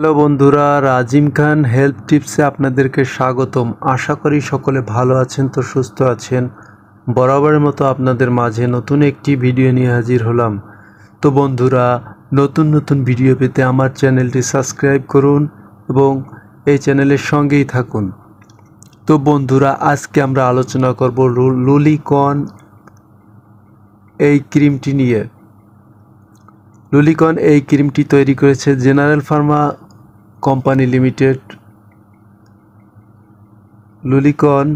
Hello বন্ধুরা, রাজিম খান health টিপসে আপনাদেরকে স্বাগতম। আশা করি সকলে ভালো আছেন, তো সুস্থ আছেন। বরাবরের মতো আপনাদের মাঝে নতুন একটি ভিডিও নিয়ে হাজির হলাম। তো বন্ধুরা, নতুন নতুন ভিডিও পেতে আমার চ্যানেলটি সাবস্ক্রাইব করুন এবং এই চ্যানেলের সঙ্গেই থাকুন। তো বন্ধুরা, আজকে আমরা আলোচনা করব লুলিকন এই ক্রিমটি নিয়ে। লুলিকন এই ক্রিমটি তৈরি করেছে জেনারেল ফার্মা কোম্পানি লিমিটেড। লুলিকন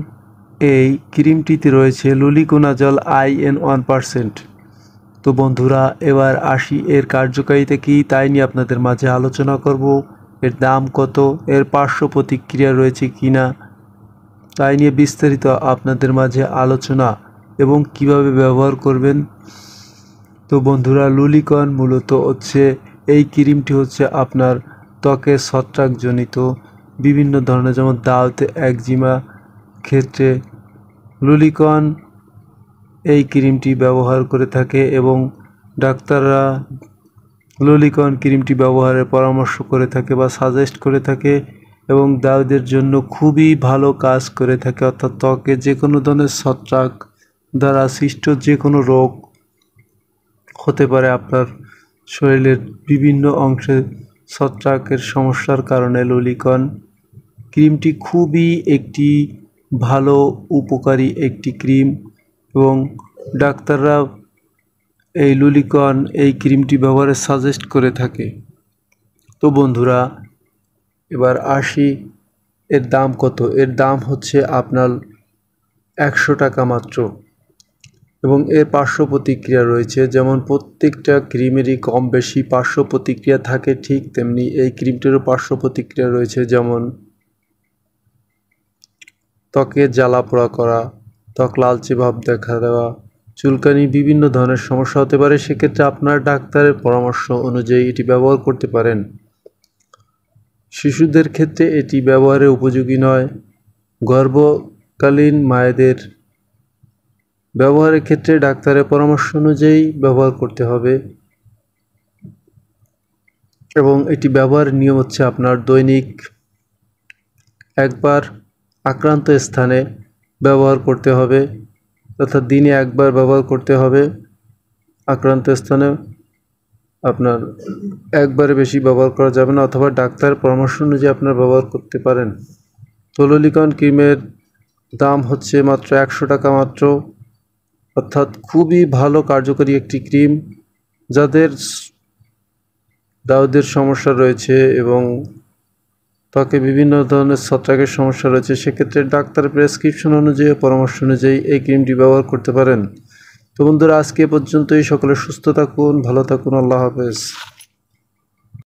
এই ক্রিমটিতে রয়েছে লুলিকোনাজল IN 1%। তো বন্ধুরা, এবার আসি এর কার্যকারিতা কী তাই নিয়ে আপনাদের মাঝে আলোচনা করব। এর দাম কত, এর পার্শ্ব প্রতিক্রিয়া রয়েছে কিনা তাই নিয়ে বিস্তারিত আপনাদের মাঝে আলোচনা এবং কিভাবে ব্যবহার করবেন। তো বন্ধুরা, লুলিকন মূলত হচ্ছে এই ক্রিমটি হচ্ছে আপনার ত্বকের ছত্রাকজনিত বিভিন্ন ধরনের, যেমন দাউতে, একজিমা ক্ষেত্রে লুলিকন এই ক্রিমটি ব্যবহার করে থাকে এবং ডাক্তাররা লুলিকন ক্রিমটি ব্যবহারের পরামর্শ করে থাকে বা সাজেস্ট করে থাকে এবং দাউদের জন্য খুবই ভালো কাজ করে থাকে। অর্থাৎ ত্বকে যে কোনো ধরনের ছত্রাক দ্বারা সৃষ্ট যে কোনো রোগ হতে পারে, আপনার শরীরের বিভিন্ন অংশে ছত্রাকের সমস্যার কারণে লুলিকন ক্রিমটি খুবই একটি ভালো উপকারী একটি ক্রিম এবং ডাক্তাররা এই লুলিকন এই ক্রিমটি ব্যবহারে সাজেস্ট করে থাকে। তো বন্ধুরা, এবার আসি এর দাম কত। এর দাম হচ্ছে আপনার 100 টাকা মাত্র এবং এর পার্শ্ব প্রতিক্রিয়া রয়েছে। যেমন প্রত্যেকটা ক্রিমেরই কম বেশি পার্শ্ব প্রতিক্রিয়া থাকে, ঠিক তেমনি এই ক্রিমটিরও পার্শ্ব প্রতিক্রিয়া রয়েছে। যেমন ত্বকে জ্বালা পোড়া করা, ত্বক লালচে ভাব দেখা দেওয়া, চুলকানি, বিভিন্ন ধরনের সমস্যা হতে পারে। সেক্ষেত্রে আপনার ডাক্তারের পরামর্শ অনুযায়ী এটি ব্যবহার করতে পারেন। শিশুদের ক্ষেত্রে এটি ব্যবহারের উপযোগী নয়। গর্ভকালীন মায়েদের ব্যবহারের ক্ষেত্রে ডাক্তারের পরামর্শ অনুযায়ী ব্যবহার করতে হবে এবং এটি ব্যবহারের নিয়ম হচ্ছে আপনার দৈনিক একবার আক্রান্ত স্থানে ব্যবহার করতে হবে, অর্থাৎ দিনে একবার ব্যবহার করতে হবে। আক্রান্ত স্থানে আপনার একবারে বেশি ব্যবহার করা যাবে না, অথবা ডাক্তার পরামর্শ অনুযায়ী আপনার ব্যবহার করতে পারেন। তো লুলিকন ক্রিমের দাম হচ্ছে মাত্র 100 টাকা মাত্র, অর্থাৎ খুবই ভালো কার্যকরী একটি ক্রিম। যাদের দাউদের সমস্যা রয়েছে এবং ত্বকে বিভিন্ন ধরনের ছত্রাকের সমস্যা রয়েছে, সেক্ষেত্রে ডাক্তারের প্রেসক্রিপশন অনুযায়ী, পরামর্শ অনুযায়ী এই ক্রিমটি ব্যবহার করতে পারেন। তো বন্ধুরা, আজকে পর্যন্তই। সকলে সুস্থ থাকুন, ভালো থাকুন। আল্লাহ হাফেজ।